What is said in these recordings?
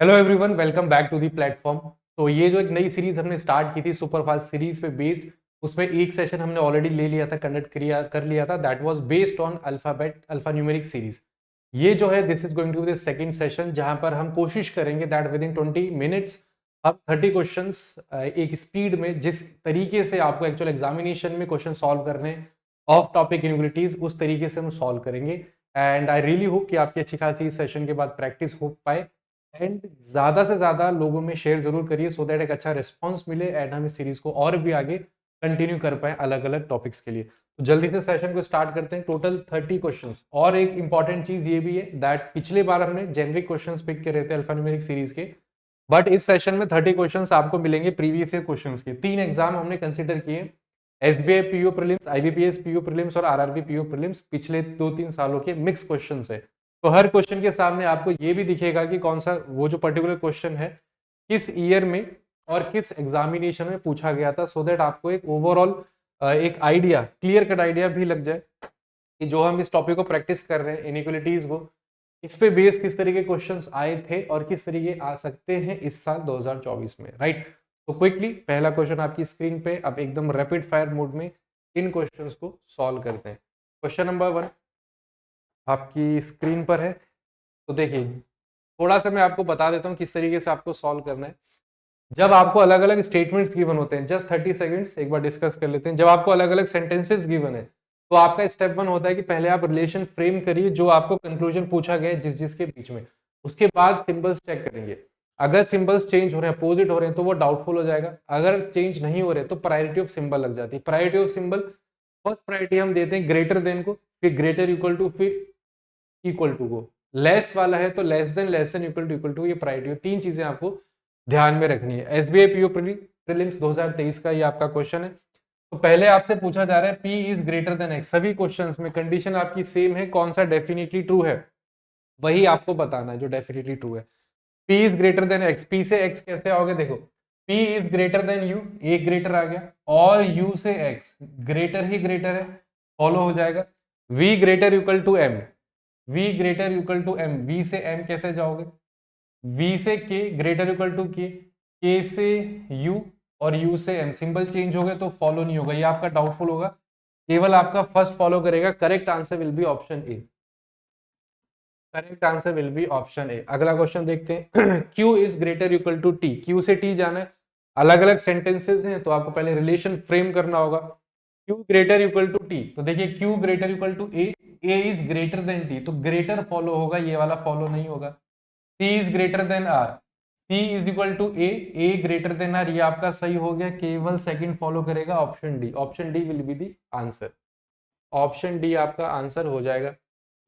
Hello everyone, welcome back to the platform. तो ये जो एक नई सीरीज हमने स्टार्ट की थी सुपरफास्ट सीरीज पे बेस्ड, उसमें एक सेशन हमने ऑलरेडी ले लिया था, कंडक्ट कर लिया था। That was based on alpha numeric series. ये जो है this is going to be the second session, जहां पर हम कोशिश करेंगे दैट विद इन 20 मिनट्स हम 30 क्वेश्चंस एक स्पीड में, जिस तरीके से आपको एक्चुअल एग्जामिनेशन में क्वेश्चन सॉल्व करने ऑफ टॉपिक इनविलिटीज, उस तरीके से हम सॉल्व करेंगे। एंड आई रियली होप कि आपकी अच्छी खासी इस सेशन के बाद प्रैक्टिस हो पाए एंड ज्यादा से ज्यादा लोगों में शेयर जरूर करिए, सो दैट एक अच्छा रिस्पांस मिले एंड हम इस सीरीज को और भी आगे कंटिन्यू कर पाए अलग अलग टॉपिक्स के लिए। तो जल्दी से सेशन को स्टार्ट करते हैं। Total 30 questions. और एक इंपॉर्टेंट चीज ये भी है दैट पिछले बार हमने जेनरिक क्वेश्चंस पिक करे थे अल्फान्यूमेरिक सीरीज के, बट इस सेशन में 30 क्वेश्चंस आपको मिलेंगे प्रीवियस ईयर क्वेश्चंस के। 3 एग्जाम हमने कंसिडर किए, SBI PO prelims, IBPS PO prelims और आरआरबी पीओ प्रीलिम्स। पिछले 2-3 सालों के मिक्स क्वेश्चन है, तो हर क्वेश्चन के सामने आपको ये भी दिखेगा कि कौन सा वो जो पर्टिकुलर क्वेश्चन है किस ईयर में और किस एग्जामिनेशन में पूछा गया था, सो दैट आपको एक ओवरऑल एक आइडिया, क्लियर कट आइडिया भी लग जाए कि जो हम इस टॉपिक को प्रैक्टिस कर रहे हैं इनइक्वालिटीज को, इस पे बेस किस तरीके के क्वेश्चंस आए थे और किस तरीके आ सकते हैं इस साल 2024 में, राइट। तो क्विकली पहला क्वेश्चन आपकी स्क्रीन पे, अब एकदम रैपिड फायर मोड में इन क्वेश्चंस को सॉल्व करते हैं। क्वेश्चन नंबर 1 आपकी स्क्रीन पर है। तो देखिए, थोड़ा सा मैं आपको बता देता हूँ किस तरीके से आपको सॉल्व करना है। जब आपको अलग अलग स्टेटमेंट्स गिवन होते हैं, जस्ट 30 सेकंड्स एक बार डिस्कस कर लेते हैं। जब आपको अलग अलग सेंटेंसेस गिवन है, तो आपका स्टेप 1 होता है कि पहले आप रिलेशन फ्रेम करिए जो आपको कंक्लूजन पूछा गया है जिस जिसके बीच में। उसके बाद सिंबल्स चेक करेंगे। अगर सिंबल्स चेंज हो रहे हैं, अपोजिट हो रहे हैं, तो वो डाउटफुल हो जाएगा। अगर चेंज नहीं हो रहे तो प्रायोरिटी ऑफ सिंबल लग जाती है। Priority of symbol, first priority हम देते हैं ग्रेटर देन को, फिर ग्रेटर इक्वल टू, फिर इक्वल टू को। लेस वाला है तो लेस देन इक्वल टू, ये प्रायोरिटी। तीन चीजें आपको ध्यान में रखनी है। एसबीआई पीओ प्रीलिम्स 2023 का ये आपका क्वेश्चन है। तो पहले आपसे पूछा जा रहा है P is greater than X। सभी क्वेश्चंस में कंडीशन आपकी सेम है, कौन सा डेफिनेटली ट्रू है वही आपको बताना है जो डेफिनेटली ट्रू है। P is greater than X, P से X कैसे आओगे, देखो P is greater than U, एक ग्रेटर आ गया, और U से X ग्रेटर ही ग्रेटर है, फॉलो हो जाएगा। V greater equal to M, V greater equal to M, V से M कैसे जाओगे, V से K greater equal to K से U और U से M। सिंबल चेंज हो गए तो फॉलो नहीं होगा, ये आपका डाउटफुल होगा, केवल आपका फर्स्ट फॉलो करेगा। Correct answer will be option A. Correct answer will be option A. अगला क्वेश्चन देखते हैं। Q is greater equal to T, Q से T जाना है। अलग अलग सेंटेंसेस हैं तो आपको पहले रिलेशन फ्रेम करना होगा। Q greater equal to T, तो देखिए Q greater equal to A, A is greater than T, तो ग्रेटर फॉलो होगा, ये वाला फॉलो नहीं होगा। C is greater than R, C is equal to A greater than R, ये आपका सही हो गया, केवल सेकंड फॉलो करेगा option D. Option D will be the answer. Option D आपका आंसर हो जाएगा।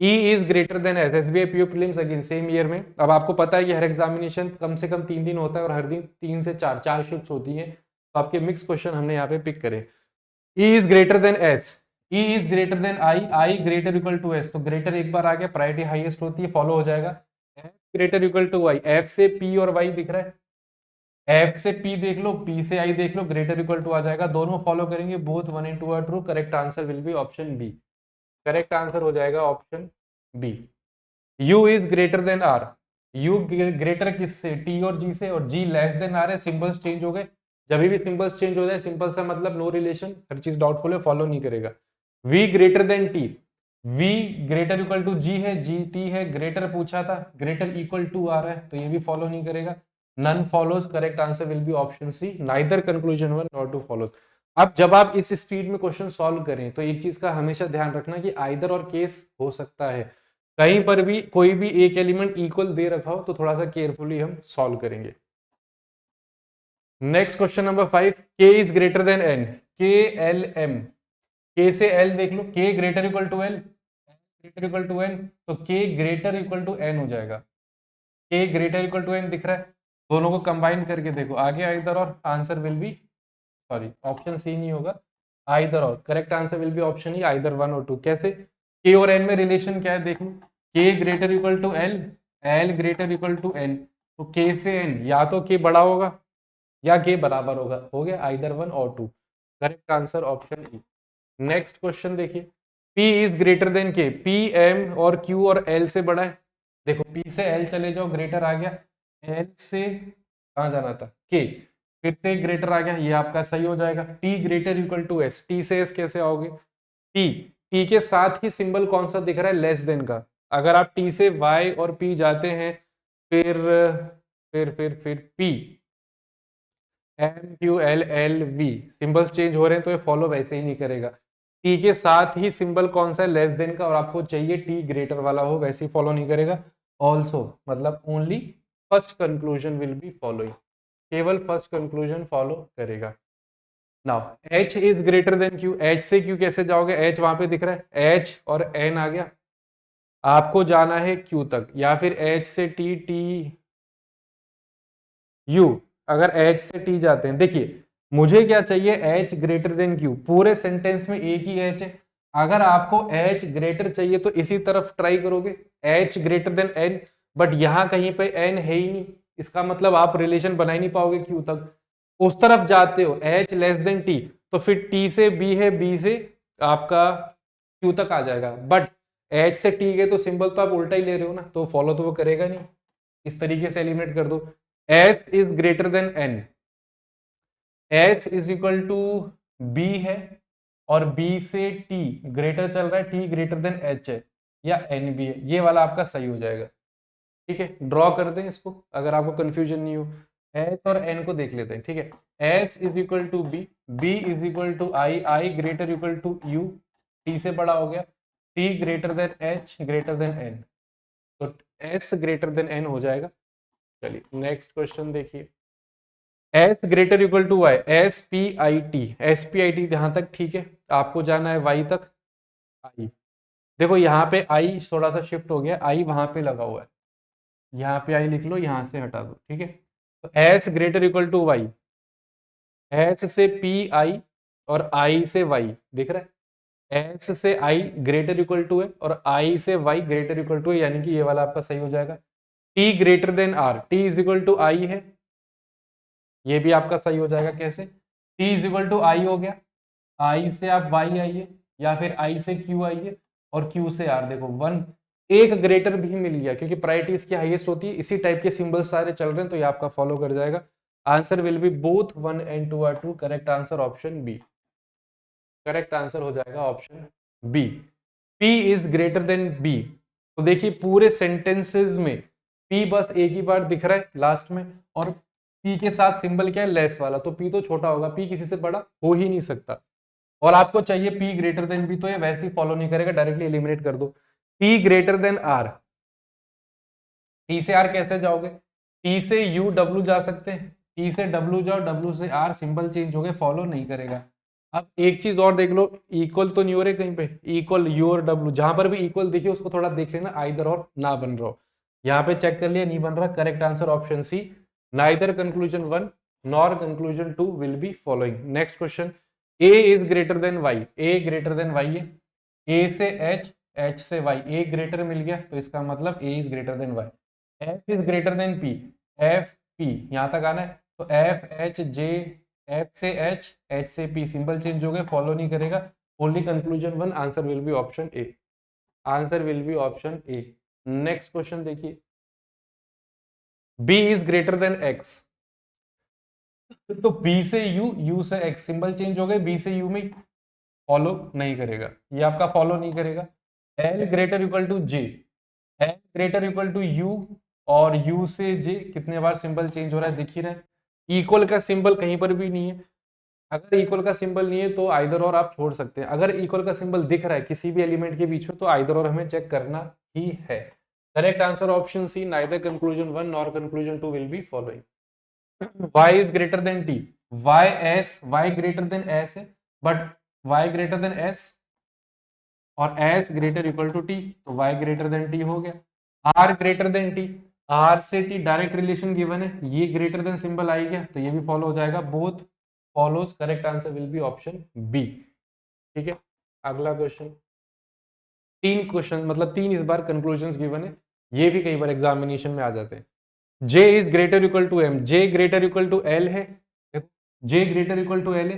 E is greater than S, SBI PO prelims again same year में। अब आपको पता है कि हर एग्जामिनेशन कम से कम 3 दिन होता है और हर दिन 3 से 4 शिफ्ट होती हैं, तो आपके मिक्स क्वेश्चन हमने यहाँ पे पिक करे। E is greater than S, E is greater than I greater equal to S, तो ग्रेटर एक बार आ गया, प्रायोरिटी हाईएस्ट होती है, फॉलो हो जाएगा। F greater equal to Y, F से पी और वाई दिख रहा है, एफ से पी देख लो, पी से आई देख लो, ग्रेटर इक्वल टू आ जाएगा, दोनों फॉलो करेंगे, both 1 and 2 are true. Correct answer will be option B. Correct answer हो जाएगा option B. U is greater than R, U greater किससे, T और G से, और G लेस देन आर है। सिंबल्स चेंज हो गए, जब भी सिंबल्स चेंज हो जाए सिंपल सा मतलब नो रिलेशन, हर चीज डाउटफुल है, फॉलो नहीं करेगा। V greater than T, V greater equal to G है, G T है, ग्रेटर पूछा था, ग्रेटर इक्वल टू आ रहा है, तो ये भी फॉलो नहीं करेगा। None follows. Correct answer will be option C, neither conclusion one not two follows. अब जब आप इस स्पीड में क्वेश्चन सॉल्व करें तो एक चीज का हमेशा ध्यान रखना कि आइदर और केस हो सकता है, कहीं पर भी कोई भी एक एलिमेंट इक्वल दे रखा हो तो थोड़ा सा केयरफुली हम सॉल्व करेंगे। Next question number 5, K is greater than N, K L M, K से L देख लो, K greater equal to L, greater equal to N, तो K greater equal to N हो जाएगा। K greater equal to N दिख रहा है, दोनों को कंबाइन करके देखो, आगे either or, answer will be, sorry option C नहीं होगा, either or. Correct answer will be option E, either 1 or 2। कैसे, K और N में रिलेशन क्या है देखो, K greater equal to L, L greater equal to N, तो K से N या तो K बड़ा होगा या K बराबर होगा, हो गया either 1 or 2। Correct answer option E. Next question देखिए, P is greater then K, P M और Q और L से बड़ा है। देखो P से L चले जाओ, ग्रेटर आ गया, एल से कहाँ जाना था, के, फिर से ग्रेटर आ गया, ये आपका सही हो जाएगा। T greater equal to S, T से एस कैसे आओगे, टी, टी के साथ ही सिंबल कौन सा दिख रहा है, लेस देन का। अगर आप टी से वाई और पी जाते हैं, फिर फिर P, M Q L L V, symbols change हो रहे हैं तो ये फॉलो वैसे ही नहीं करेगा। टी के साथ ही सिंबल कौन सा है, लेस देन का, और आपको चाहिए टी ग्रेटर वाला हो, वैसे ही फॉलो नहीं करेगा। ऑल्सो मतलब only first conclusion will be following, केवल फर्स्ट कंक्लूजन फॉलो करेगा। Now H is greater then Q, H से क्यू कैसे जाओगे, एच वहां पे दिख रहा है, एच और एन आ गया, आपको जाना है क्यू तक, या फिर एच से टी, टी यू, अगर एच से टी जाते हैं, देखिए मुझे क्या चाहिए, एच ग्रेटर देन क्यू, पूरे सेंटेंस में एक ही एच है, अगर आपको एच ग्रेटर चाहिए तो इसी तरफ ट्राई करोगे, H greater than N, but यहां कहीं पे एन है ही नहीं, इसका मतलब आप रिलेशन बना ही नहीं पाओगे क्यू तक। उस तरफ जाते हो एच लेस देन टी, तो फिर टी से बी है, बी से आपका क्यू तक आ जाएगा, बट एच से टी गए तो सिंबल तो आप उल्टा ही ले रहे हो ना, तो फॉलो तो वो करेगा नहीं। इस तरीके से एलिमिनेट कर दो। S is greater than N, S is equal to B है, और B से T ग्रेटर चल रहा है, T ग्रेटर देन H है, या N भी है, ये वाला आपका सही हो जाएगा। ठीक है, ड्रॉ कर दें इसको अगर आपको कंफ्यूजन नहीं हो। S और N को देख लेते हैं, ठीक है। S is equal to B, B is equal to I, I greater equal to U, T से बड़ा हो गया, T greater than H greater than N, तो S ग्रेटर देन N हो जाएगा। चलिए नेक्स्ट क्वेश्चन देखिए, S greater equal to Y, S P I T, S P I T यहां तक ठीक है, आपको जाना है वाई तक, आई, देखो यहाँ पे आई थोड़ा सा शिफ्ट हो गया, आई वहां पे लगा हुआ है, यहाँ पे आई लिख लो, यहां से हटा दो, ठीक है। तो S greater equal to Y, S से पी आई और आई से वाई दिख रहा है, एस से आई ग्रेटर इक्वल टू है और आई से वाई ग्रेटर इक्वल टू है, यानी कि ये वाला आपका सही हो जाएगा। T greater than R, T is equal to I है, ये भी आपका सही हो जाएगा। कैसे, t is equal to I हो गया, i से आप y आइए, या फिर i से q आइए, और q से r, देखो वन, एक ग्रेटर भी मिल गया, क्योंकि प्रायोरिटी इसकी हाईएस्ट होती है, इसी टाइप के सिंबल्स सारे चल रहे हैं, तो ये आपका फॉलो कर जाएगा। Answer will be both 1 and 2 are true, correct answer option B, correct answer हो जाएगा option B. p is greater than b, तो देखिए पूरे सेंटेंसेस में p बस एक ही बार दिख रहा है लास्ट में, और p के साथ सिंबल क्या है, लेस वाला, तो p तो छोटा होगा, p किसी से बड़ा हो ही नहीं सकता, और आपको चाहिए p ग्रेटर देन b, तो ये वैसे ही फॉलो नहीं करेगा, डायरेक्टली एलिमिनेट कर दो। p greater than r, t से r कैसे जाओगे, t से u w जा सकते हैं, t से w जाओ, w से r, सिंबल चेंज हो गए, फॉलो नहीं करेगा। अब एक चीज और देख लो, इक्वल तो नहीं हो रहे कहीं पे, इक्वल यू और डब्ल्यू, जहां पर भी इक्वल दिखे उसको थोड़ा देख लेना, आइदर और ना बन रहा हो, यहाँ पे चेक कर लिया नहीं बन रहा, correct answer option C, neither conclusion 1 nor conclusion 2 will be following. Next question, a is greater than y, a greater than y है, a से h, h से y, a ग्रेटर मिल गया, तो इसका मतलब a is greater than y, f is greater than p, f p यहां तक आना है, तो f h j, f से h, h से p, सिंबल चेंज हो गए, फॉलो नहीं करेगा, only conclusion 1, answer will be option A, answer will be option A. Next question देखिए, b is greater than x, तो b से u, u से x, सिंबल चेंज हो गए, b से u में फॉलो नहीं करेगा, ये आपका फॉलो नहीं करेगा। l greater equal to j, l greater equal to u, और u से j कितने बार सिंबल चेंज हो रहा है दिख ही रहा है, इक्वल का सिंबल कहीं पर भी नहीं है, अगर इक्वल का सिंबल नहीं है तो आइदर और आप छोड़ सकते हैं, अगर इक्वल का सिंबल दिख रहा है किसी भी एलिमेंट के बीच में तो आइदर और हमें चेक करना ही है। Correct answer option C, neither conclusion 1 nor conclusion 2 will be following. y is greater than t, y greater than s है, but y greater than s और s greater equal to t, तो y greater than t हो गया। r greater than t, r से t direct relation given है, ये greater than symbol आ गया, तो ये भी फॉलो हो जाएगा, both follows, correct answer will be option B. ठीक है, अगला क्वेश्चन, तीन क्वेश्चन मतलब तीन इस बार कंक्लूजन गिवन है, ये भी कई बार एग्जामिनेशन में आ जाते हैं। J is greater equal to M, J greater equal to L है, J greater equal to L है,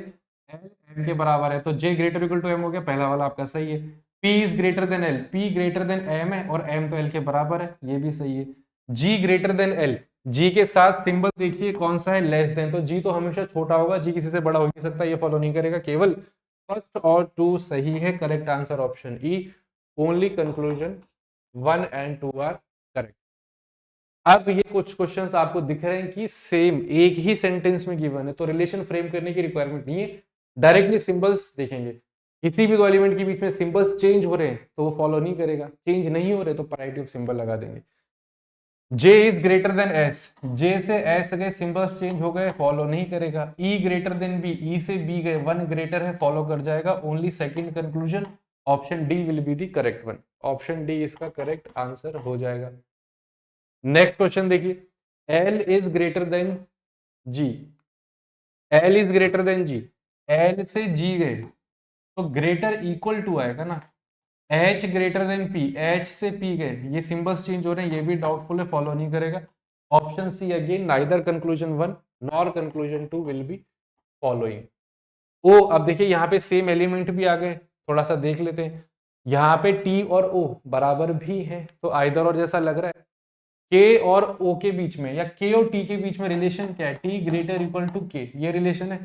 L M के बराबर है, तो J greater equal to M हो गया, पहला वाला आपका सही है। P is greater than L, P greater than M है, और M तो L के बराबर है, ये भी सही है। G ग्रेटर देन L, जी के साथ सिंबल देखिए कौन सा है, लेस देन, तो जी तो हमेशा छोटा होगा, जी किसी से बड़ा हो ही नहीं सकता, ये फॉलो नहीं करेगा। केवल फर्स्ट और टू सही है, correct answer option E. Only conclusion 1 and 2 are correct. अब ये कुछ क्वेश्चंस आपको दिख रहे हैं कि सेम एक ही सेंटेंस में गिवन है, तो रिलेशन फ्रेम करने की रिक्वायरमेंट नहीं है, डायरेक्टली सिंबल्स देखेंगे। किसी भी दो एलिमेंट के बीच में सिंबल्स चेंज हो रहे हैं तो वो फॉलो नहीं करेगा, चेंज नहीं हो रहे तो पैरेलल सिंबल लगा देंगे। J is greater then S, J से S गए, सिंबल्स चेंज हो गए, फॉलो नहीं करेगा। E greater than B, E से B गए, 1 ग्रेटर है, फॉलो कर जाएगा। Only second conclusion option D will be the correct one. Option D इसका करेक्ट आंसर हो जाएगा। नेक्स्ट क्वेश्चन देखिए, L is greater than G, L is greater than G, L से G गए तो ग्रेटर इक्वल टू आएगा ना, H greater than P, H से P गए, ये सिंबल्स चेंज हो रहे हैं, ये भी डाउटफुल है, फॉलो नहीं करेगा। Option C again, neither conclusion 1 nor conclusion 2 will be following. ओ, अब देखिए यहाँ पे सेम एलिमेंट भी आ गए, थोड़ा सा देख लेते हैं। यहाँ पे T और O बराबर भी है, तो आइदर और जैसा लग रहा है। K और O के बीच में या K और T के बीच में रिलेशन क्या है, T greater equal to K, ये रिलेशन है।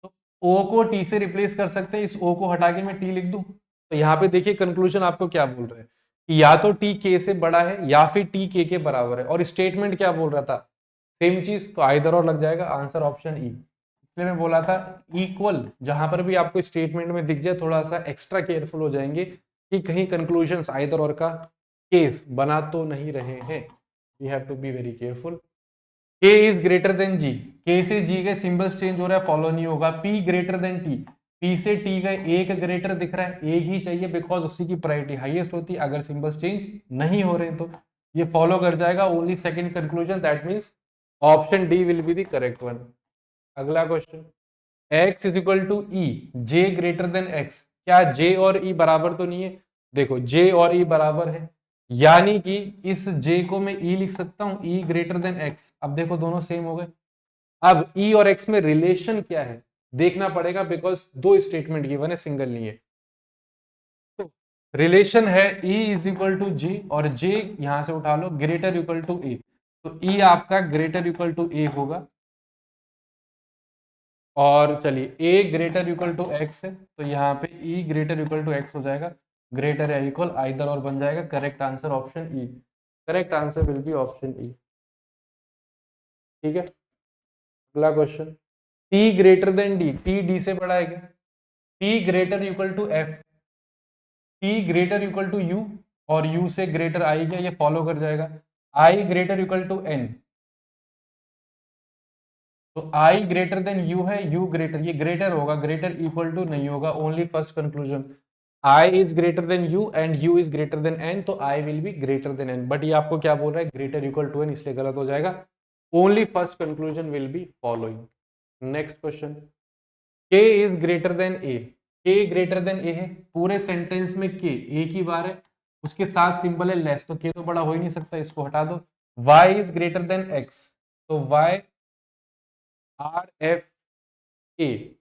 तो O को T से रिप्लेस कर सकते हैं, इस O को हटा के मैं T लिख दूं, तो यहाँ पे देखिए कंक्लूजन आपको क्या बोल रहा है कि या तो T K से बड़ा है या फिर T K के बराबर है, और स्टेटमेंट क्या बोल रहा था, सेम चीज, तो आइदर और लग जाएगा, आंसर ऑप्शन ई। इसलिए मैं बोला था इक्वल, जहां पर भी आपको स्टेटमेंट में दिख जाए थोड़ा सा एक्स्ट्रा केयरफुल हो जाएंगे कि कहीं कंक्लूजन आइदर और का केस बना तो नहीं रहे हैं, we have to be very careful. K is greater than G, K से G के सिंबल्स चेंज हो रहा है, फॉलो नहीं होगा। P greater than T, P से T का एक ग्रेटर दिख रहा है, एक ही चाहिए बिकॉज उसी की प्रायोरिटी हाईएस्ट होती है, अगर सिंबल्स चेंज नहीं हो रहे तो ये फॉलो कर जाएगा। Only second conclusion, that means option D will be the correct one. अगला question, x is equal to E, J greater than x, क्या J और E बराबर तो नहीं है? देखो J और E बराबर है, यानी कि इस J को मैं E लिख सकता हूं, E ग्रेटर देन x। अब देखो दोनों सेम हो गए। अब E और X में रिलेशन क्या है देखना पड़ेगा, बिकॉज दो स्टेटमेंट गिवन है, सिंगल नहीं है। तो रिलेशन है E is equal to J, और J यहां से उठा लो, ग्रेटर इक्वल टू A, तो E आपका ग्रेटर इक्वल टू A होगा। और चलिए A greater equal to X है, तो यहाँ पे E greater equal to X हो जाएगा, ग्रेटर या इक्वल आइदर और बन जाएगा। Correct answer option E, correct answer will be option E. ठीक है, अगला question, T greater than D, T D से बड़ा है क्या? T greater equal to F, T greater equal to U, और U से ग्रेटर I क्या, ये फॉलो कर जाएगा। I greater equal to N, तो I ग्रेटर देन U है, U ग्रेटर, ये ग्रेटर होगा, ग्रेटर इक्वल टू नहीं होगा, only first conclusion. I is greater than U and U is greater than N, तो I will be greater than N, but ये आपको क्या बोल रहा है, ग्रेटर इक्वल टू N, इसलिए गलत हो जाएगा। Only first conclusion will be following. Next question, K is greater then A, K greater than A है, पूरे सेंटेंस में K एक ही बार है, उसके साथ सिंबल है लेस, तो K तो बड़ा हो ही नहीं सकता, इसको हटा दो। Y is greater than X, तो Y R F A,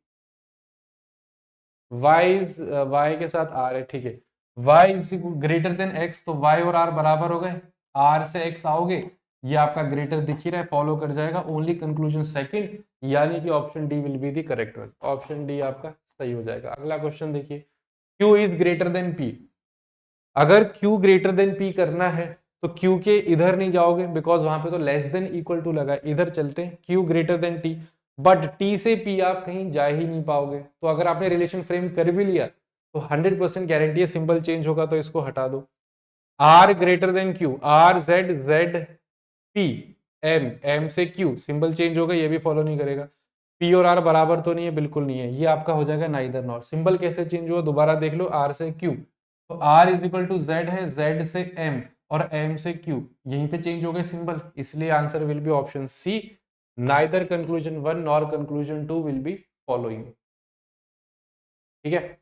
Y के साथ आर है, ठीक है। Y is greater than X, तो वाई और आर बराबर हो गए, आर से एक्स आओगे, ये आपका ग्रेटर दिख ही रहा है, फॉलो कर जाएगा। ओनली कंक्लूजन सेकंड, यानी कि option D will be the correct one, option D आपका सही हो जाएगा। अगला क्वेश्चन देखिए, Q is greater then P, अगर Q ग्रेटर देन P करना है तो Q के इधर नहीं जाओगे, बिकॉज वहां पे तो लेस देन इक्वल टू लगा है, इधर चलते हैं Q greater than T, but T से P आप कहीं जा ही नहीं पाओगे, तो अगर आपने रिलेशन फ्रेम कर भी लिया तो 100% गारंटी है सिंबल चेंज होगा, तो इसको हटा दो। R greater then Q, R Z Z P M M से Q, सिंबल चेंज होगा, ये भी फॉलो नहीं करेगा। P और R बराबर तो नहीं है, बिल्कुल नहीं है, ये आपका हो जाएगा नाइदर नॉर। सिंबल कैसे चेंज हुआ दोबारा देख लो, R से Q, तो R is equal to Z है, Z से M और M से Q, यहीं पे चेंज हो गए सिंबल, इसलिए answer will be option C, neither conclusion 1 nor conclusion 2 will be following. ठीक है,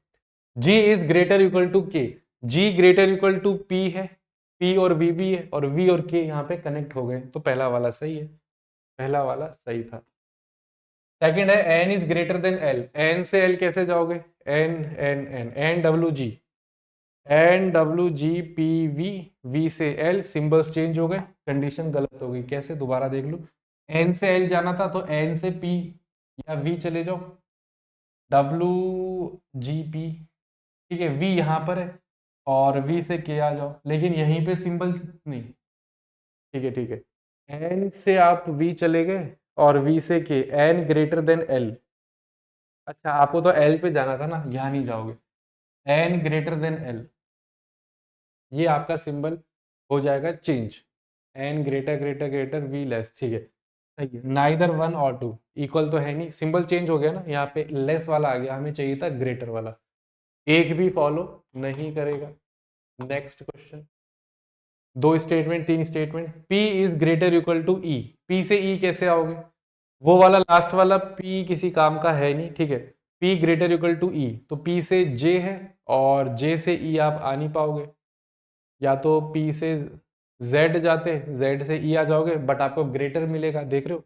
G is greater equal to K, G greater equal to P है, P और V भी है, और V और K यहाँ पे कनेक्ट हो गए, तो पहला वाला सही है, पहला वाला सही था। सेकंड है N is greater than L, N से L कैसे जाओगे, N N N N W G, N W G P V, V से एल, सिंबल्स चेंज हो गए, कंडीशन गलत हो गई। कैसे, दोबारा देख लो। एन से एल जाना था तो एन से पी या वी चले जाओ, डब्ल्यू जी पी, ठीक है, वी यहाँ पर है, और वी से के आ जाओ, लेकिन यहीं पे सिंबल नहीं। ठीक है, ठीक है, एन से आप वी चले गए और वी से के, एन ग्रेटर देन एल। अच्छा, आपको तो एल पे जाना था ना, यहाँ नहीं जाओगे। एन ग्रेटर देन एल, ये आपका सिंबल हो जाएगा change. N greater greater greater V less, ठीक है, सही है। Neither one or two, equal तो है नहीं, सिंबल चेंज हो गया ना, यहाँ पे लेस वाला आ गया, हमें चाहिए था ग्रेटर वाला। एक भी फॉलो नहीं करेगा। नेक्स्ट क्वेश्चन, दो स्टेटमेंट, तीन statement, P is greater equal to E, P से E कैसे आओगे? वो वाला लास्ट वाला P किसी काम का है नहीं, ठीक है। P greater equal to E, तो P से J है, और J से E आप आ नहीं पाओगे। या तो P से Z जाते, Z से E आ जाओगे, बट आपको ग्रेटर मिलेगा, देख रहे हो।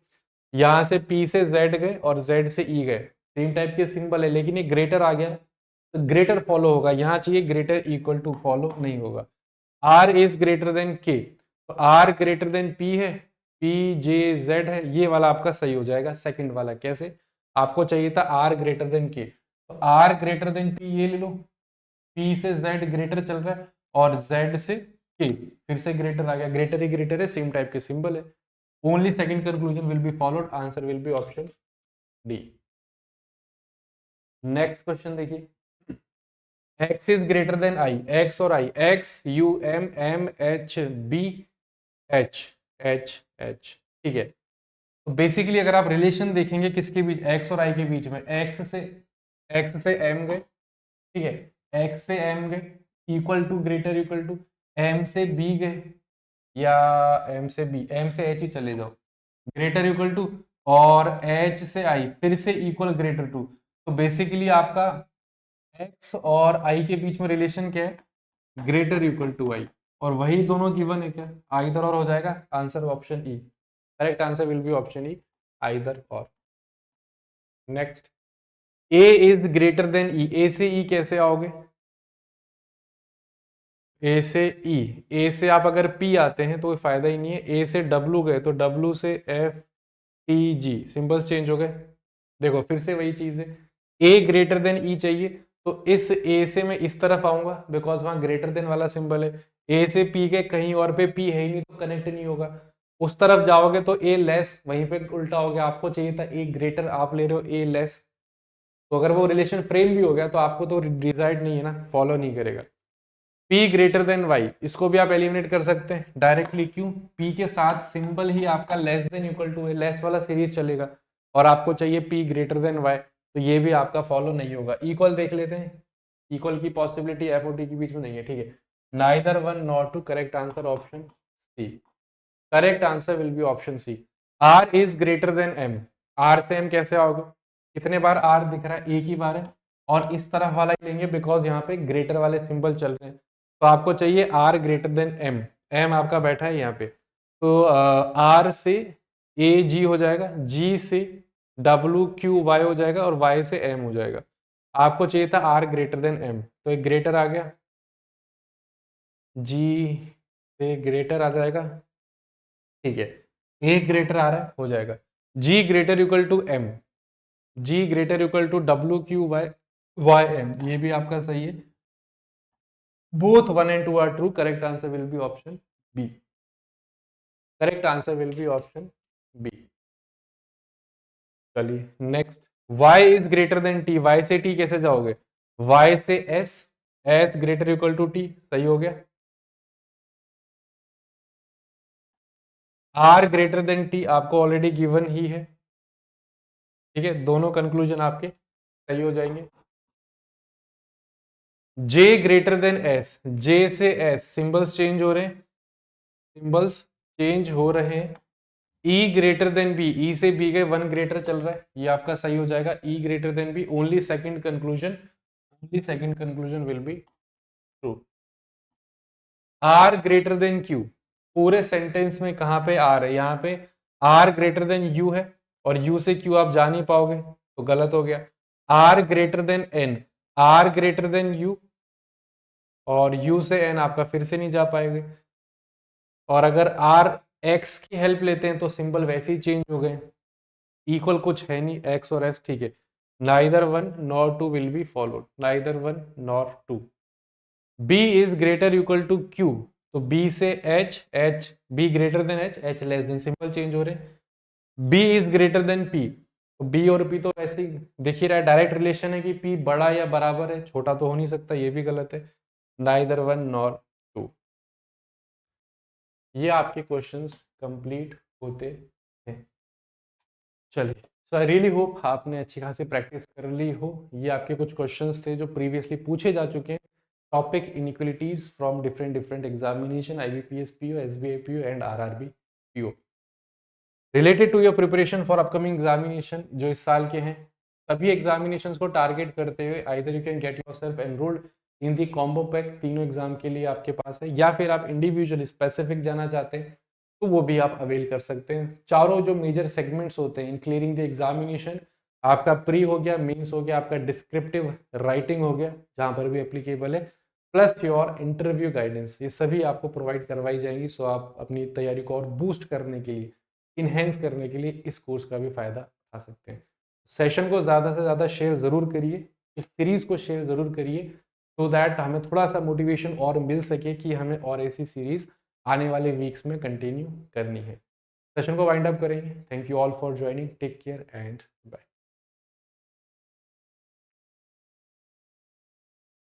यहाँ से P से Z गए और Z से E गए, सेम टाइप के सिंबल है, लेकिन ये ग्रेटर आ गया, तो ग्रेटर फॉलो होगा। यहाँ चाहिए ग्रेटर इक्वल टू, फॉलो नहीं होगा। R is greater then K, तो R ग्रेटर देन P है, P J Z है, ये वाला आपका सही हो जाएगा। सेकंड वाला कैसे, आपको चाहिए था R ग्रेटर देन K, तो R ग्रेटर देन P ये ले लो, P से Z ग्रेटर चल रहा है और Z से K फिर से ग्रेटर आ गया, ग्रेटर ही ग्रेटर है, सेम टाइप के सिंबल है। Only second conclusion will be followed, answer will be option D. Next question देखिए, x is greater then i, x और i, x u m m h b h h h, ठीक है। तो basically अगर आप relation देखेंगे किसके बीच, x और i के बीच में, x से m गए, ठीक है, x से m गए, equal to greater equal to, m से b गए, या m से b, m से h ही चले जाओ, ग्रेटर इक्वल टू, और h से i फिर से इक्वल ग्रेटर टू। तो बेसिकली आपका x और i के बीच में रिलेशन क्या है, ग्रेटर इक्वल टू i, और वही दोनों गिवन है क्या, आइदर और हो जाएगा, answer option E. Correct answer will be option E, either or. Next, a is greater than e, a से e कैसे आओगे, a से e, a से आप अगर p आते हैं तो कोई फायदा ही नहीं है, a से w गए तो w से f t g, symbols change हो गए। देखो फिर से वही चीज है, a ग्रेटर देन e चाहिए, तो इस a से मैं इस तरफ आऊंगा, बिकॉज वहां ग्रेटर देन वाला सिंबल है। a से p के कहीं और पे p है ही नहीं, तो कनेक्ट नहीं होगा। उस तरफ जाओगे तो a लेस, वहीं पे उल्टा हो गया, आपको चाहिए था a ग्रेटर, आप ले रहे हो a लेस, तो अगर वो रिलेशन फ्रेम भी हो गया तो आपको तो डिजाइड नहीं है ना, फॉलो नहीं करेगा। P ग्रेटर देन y, इसको भी आप एलिमिनेट कर सकते हैं डायरेक्टली, क्यों, P के साथ सिंबल ही आपका लेस देन इक्वल टू है, लेस वाला सीरीज चलेगा, और आपको चाहिए P ग्रेटर देन y, तो ये भी आपका फॉलो नहीं होगा। इक्वल देख लेते हैं, इक्वल की पॉसिबिलिटी एफ और टी के बीच में नहीं है, ठीक है। Neither one not two, correct answer option C. Correct answer will be option C. R is greater than m, R से m कैसे आओगे, कितने बार R दिख रहा है, एक ही बार है, और इस तरफ वाला ही लेंगे बिकॉज यहाँ पे ग्रेटर वाले सिंबल चल रहे हैं, तो आपको चाहिए R greater than m, m आपका बैठा है यहाँ पे, तो R से A G हो जाएगा, G से W Q Y हो जाएगा, और Y से M हो जाएगा। आपको चाहिए था R ग्रेटर देन M, तो एक ग्रेटर आ गया, G से ग्रेटर आ जाएगा, ठीक है, एक ग्रेटर आ रहा है, हो जाएगा। G greater equal to M, G greater equal to W Q Y Y M, ये भी आपका सही है। Both 1 and 2 are true, correct answer will be option B. Correct answer will be option B. चलिए next, y is greater than t, y से t कैसे जाओगे, y से s, s greater equal to t, सही हो गया। r greater than t आपको already given ही है, ठीक है, दोनों कंक्लूजन आपके सही हो जाएंगे। j greater than s, j से s, सिंबल्स चेंज हो रहे हैं, सिंबल्स चेंज हो रहे हैं। E greater than B, E से B गए, 1 ग्रेटर चल रहा है, ये आपका सही हो जाएगा, E greater than B, only second conclusion will be true. R greater then Q, पूरे सेंटेंस में कहां पे R है, यहाँ पे R ग्रेटर देन U है, और U से Q आप जा नहीं पाओगे, तो गलत हो गया। R greater than N, R greater than U, और u से n आपका फिर से नहीं जा पाएंगे, और अगर r x की हेल्प लेते हैं तो सिंबल वैसे ही चेंज हो गए, इक्वल कुछ है नहीं, x और s, ठीक है। Neither one nor two will be followed, neither one nor two. b is greater equal to q, तो b से h, h b greater than h, h less than, symbol change हो रहे हैं। b is greater than p, तो b और p तो ऐसे ही दिख ही रहा है, डायरेक्ट रिलेशन है कि p बड़ा या बराबर है, छोटा तो हो नहीं सकता, ये भी गलत है। Neither one nor two. ये आपके क्वेश्चंस कंप्लीट होते हैं। चलिए, सो आई रियली होप आपने अच्छी खासी प्रैक्टिस कर ली हो। ये आपके कुछ क्वेश्चंस थे जो प्रीवियसली पूछे जा चुके हैं, topic inequalities from different different examination, IBPS PO, SBI PO and RRB PO, related to your preparation for upcoming examination जो इस साल के हैं। सभी एग्जामिनेशन को टारगेट करते हुए either you can get yourself enrolled in the combo pack, तीनों एग्जाम के लिए आपके पास है, या फिर आप इंडिविजुअल स्पेसिफिक जाना चाहते हैं तो वो भी आप अवेल कर सकते हैं। चारों जो मेजर सेगमेंट्स होते हैं इन क्लियरिंग द एग्जामिनेशन, आपका प्री हो गया, मेंस हो गया, आपका डिस्क्रिप्टिव राइटिंग हो गया जहां पर भी एप्लीकेबल है, प्लस योर इंटरव्यू गाइडेंस, ये सभी आपको प्रोवाइड करवाई जाएंगी। सो आप अपनी तैयारी को और बूस्ट करने के लिए, इन्हेंस करने के लिए इस कोर्स का भी फायदा उठा सकते हैं। सेशन को ज़्यादा से ज़्यादा शेयर ज़रूर करिए, इस सीरीज़ को शेयर ज़रूर करिए, सो दैट हमें थोड़ा सा मोटिवेशन और मिल सके कि हमें और ऐसी सीरीज़ आने वाले वीक्स में कंटिन्यू करनी है। सेशन को वाइंड अप करेंगे। Thank you all for joining, take care and bye.